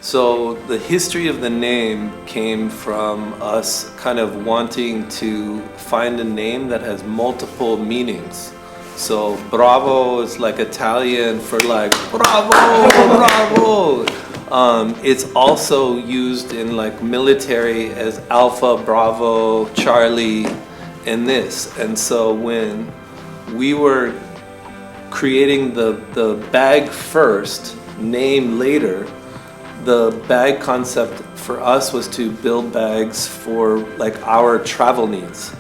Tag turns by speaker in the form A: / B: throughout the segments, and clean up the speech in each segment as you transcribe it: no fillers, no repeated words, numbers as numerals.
A: So the history of the name came from us kind of wanting to find a name that has multiple meanings. So Bravo is like Italian for like bravo, bravo. It's also used in like military as Alpha, Bravo, Charlie, and this. And so when we were creating the bag first, name later, the bag concept for us was to build bags for like our travel needs.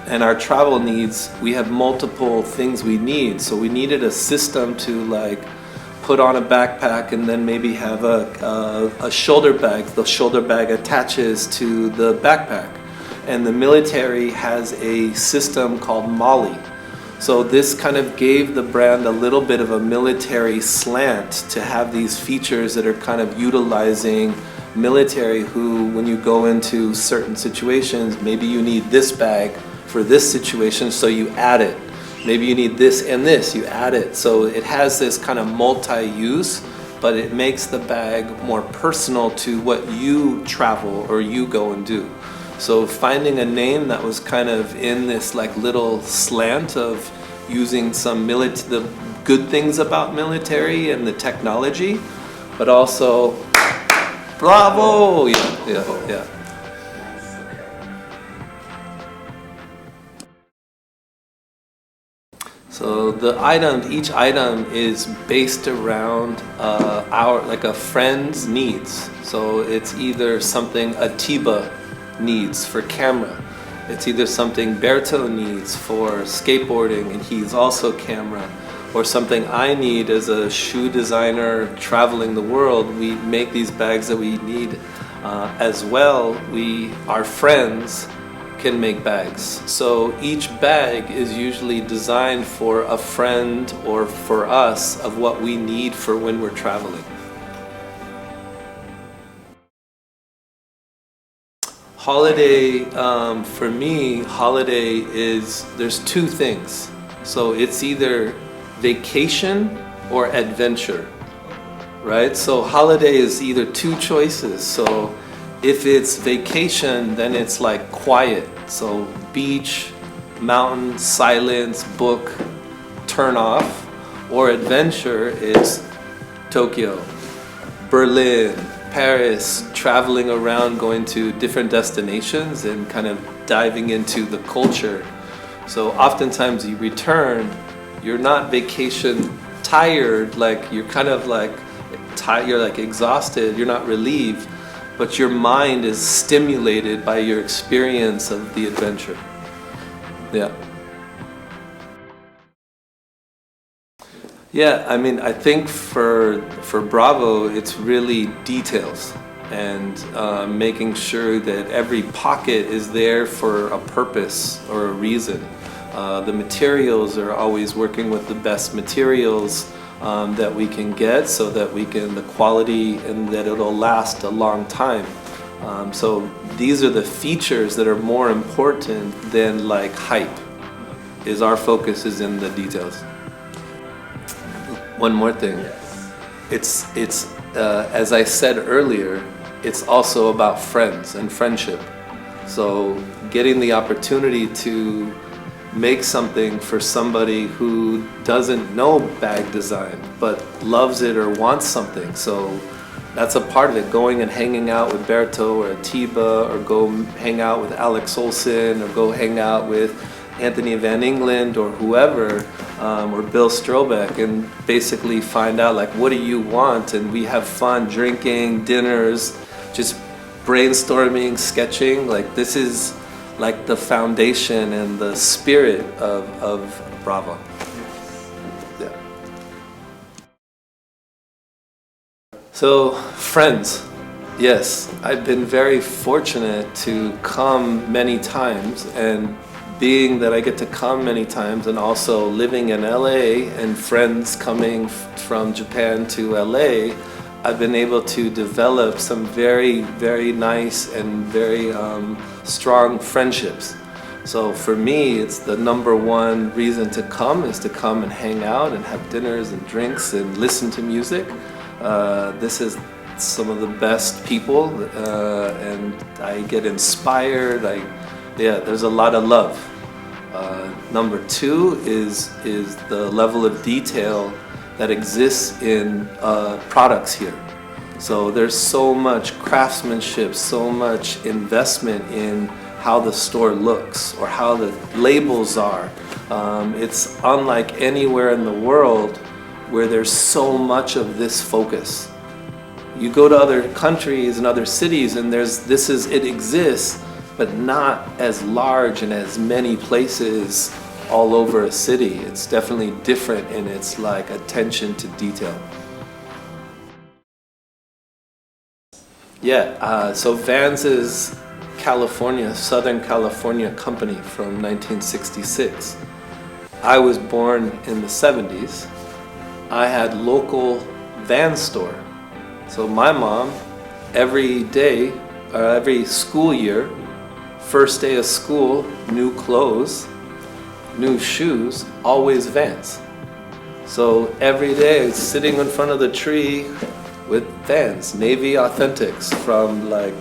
A: And our travel needs, we have multiple things we need. So we needed a system to like put on a backpack and then maybe have a shoulder bag. The shoulder bag attaches to the backpack. And the military has a system called Molly. So this kind of gave the brand a little bit of a military slant to have these features that are kind of utilizing military who, when you go into certain situations, maybe you need this bag for this situation, so you add it. Maybe you need this and this, you add it. So it has this kind of multi-use, but it makes the bag more personal to what you travel or you go and do. So finding a name that was kind of in this like little slant of using some the good things about military and the technology, but also bravo, yeah. So each item is based around like a friend's needs. So it's either something Atiba needs for camera. It's either something Berto needs for skateboarding and he's also camera, or something I need as a shoe designer traveling the world. We make these bags that we need as well. Our friends can make bags. So each bag is usually designed for a friend or for us of what we need for when we're traveling. Holiday, for me, holiday is, there's two things. So it's either vacation or adventure, right? So holiday is either two choices. So if it's vacation, then it's like quiet. So beach, mountain, silence, book, turn off. Or adventure is Tokyo, Berlin, Paris, traveling around, going to different destinations and kind of diving into the culture. So oftentimes you return, you're not vacation tired, like you're kind of like tired, you're like exhausted, you're not relieved, but your mind is stimulated by your experience of the adventure. Yeah. Yeah, I mean, I think for Bravo, it's really details and making sure that every pocket is there for a purpose or a reason. The materials are always working with the best materials that we can get, so that the quality and that it'll last a long time. So these are the features that are more important than like hype. Our focus is in the details. One more thing, it's as I said earlier, it's also about friends and friendship. So getting the opportunity to make something for somebody who doesn't know bag design but loves it or wants something. So that's a part of it, going and hanging out with Berto or Atiba, or go hang out with Alex Olsen, or go hang out with Anthony Van England or whoever, or Bill Strobeck, and basically find out like, what do you want? And we have fun drinking, dinners, just brainstorming, sketching. Like, this is like the foundation and the spirit of Bravo. Yeah. So, friends. Yes, I've been very fortunate to come many times, and being that I get to come many times and also living in LA and friends coming from Japan to LA, I've been able to develop some very, very nice and very strong friendships. So for me, it's the number one reason to come is to come and hang out and have dinners and drinks and listen to music. This has some of the best people, and I get inspired. There's a lot of love. Number two is the level of detail that exists in products here. So there's so much craftsmanship, so much investment in how the store looks or how the labels are. It's unlike anywhere in the world where there's so much of this focus. You go to other countries and other cities and it exists, but not as large and as many places all over a city. It's definitely different in its like attention to detail. So VANS is California, Southern California company from 1966. I was born in the 70s. I had local VANS store. So my mom, every day, every school year, first day of school, new clothes, new shoes, always VANS. So every day, sitting in front of the tree with VANS, Navy Authentics, from like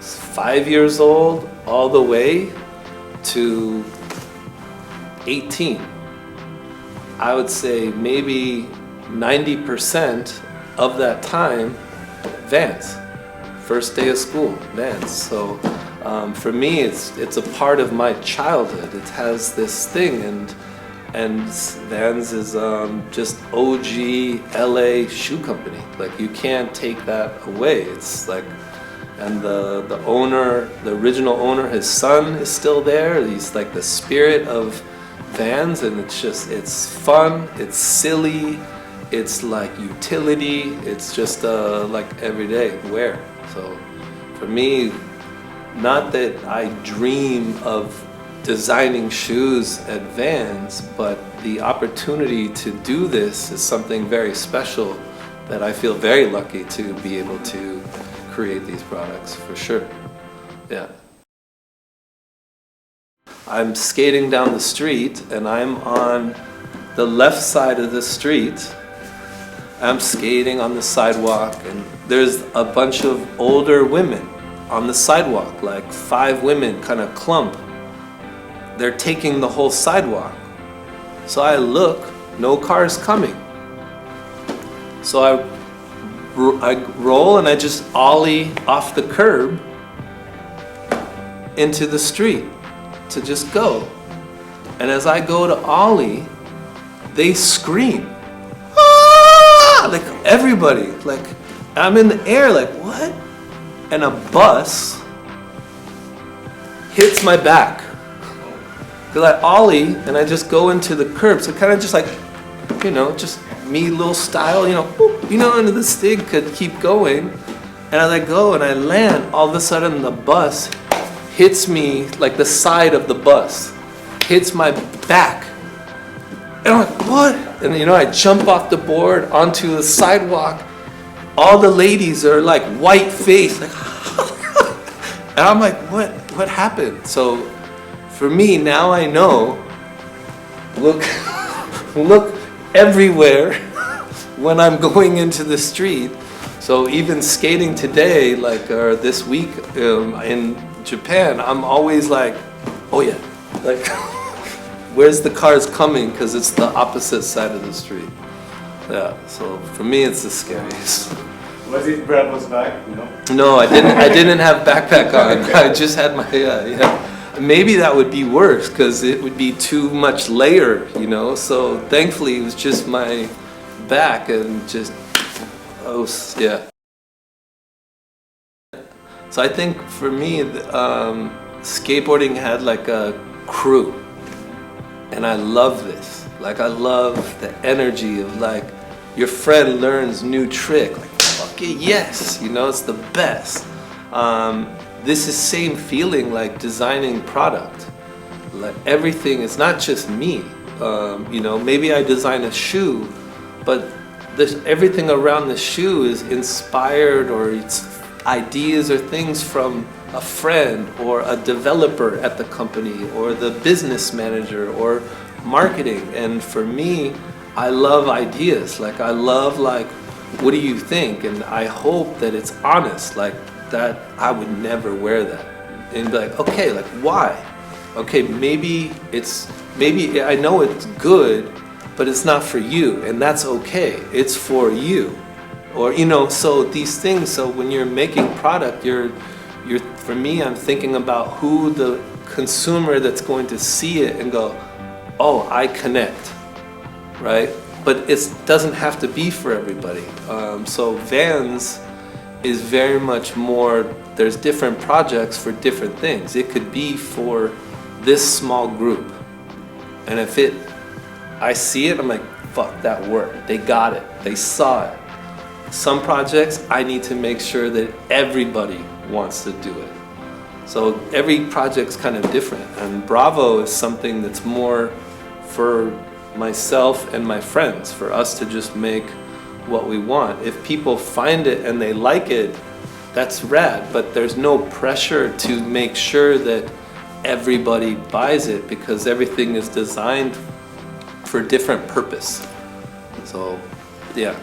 A: 5 years old all the way to 18. I would say maybe 90% of that time, VANS. First day of school, VANS. So for me, it's a part of my childhood. It has this thing, and VANS is just OG LA shoe company. Like you can't take that away. It's like, and the owner, the original owner, his son is still there. He's like the spirit of VANS, and it's fun, it's silly, it's like utility, it's just like everyday wear. So for me, not that I dream of designing shoes at VANS, but the opportunity to do this is something very special that I feel very lucky to be able to create these products, for sure. Yeah. I'm skating down the street and I'm on the left side of the street. I'm skating on the sidewalk and there's a bunch of older women on the sidewalk, like 5 women kind of clump. They're taking the whole sidewalk. So I look, no cars coming. So I roll and I just ollie off the curb into the street to just go. And as I go to ollie, they scream. Ah! Like everybody, like I'm in the air, like what? And a bus hits my back. Cause I ollie and I just go into the curb. So kind of just like, you know, just me little style, you know, boop, you know, and this thing could keep going. And as I go and I land, all of a sudden the bus hits me, like the side of the bus hits my back. And I'm like, what? And you know, I jump off the board onto the sidewalk. All the ladies are like white faced, like, and I'm like, what happened? So for me, now I know, look everywhere when I'm going into the street. So even skating today, like or this week in Japan, I'm always like, oh yeah, like where's the cars coming? Because it's the opposite side of the street. Yeah, so for me it's the scariest.
B: Was it Bravo's bag?
A: No, I didn't have backpack on. Okay. I just had my Maybe that would be worse because it would be too much layer, you know. So thankfully it was just my back and just yeah. So I think for me, skateboarding had like a crew, and I love this. Like I love the energy of like your friend learns new trick, like fuck it, yes, you know, it's the best. This is same feeling like designing product. Like everything is not just me. You know, maybe I design a shoe, but everything around the shoe is inspired or it's ideas or things from a friend or a developer at the company or the business manager or marketing. And for me, I love ideas. Like I love like, what do you think? And I hope that it's honest, like that I would never wear that. And be like, okay, like why? Okay, maybe I know it's good, but it's not for you, and that's okay. It's for you. Or, so these things, so when you're making product, for me, I'm thinking about who the consumer that's going to see it and go, oh, I connect, right? But it doesn't have to be for everybody. So VANS is very much more, there's different projects for different things. It could be for this small group. And if I see it, I'm like, fuck, that worked. They got it. They saw it. Some projects, I need to make sure that everybody wants to do it. So every project's kind of different. And BRAVO is something that's more for myself and my friends, for us to just make what we want. If people find it and they like it, that's rad, but there's no pressure to make sure that everybody buys it, because everything is designed for different purpose. So, yeah.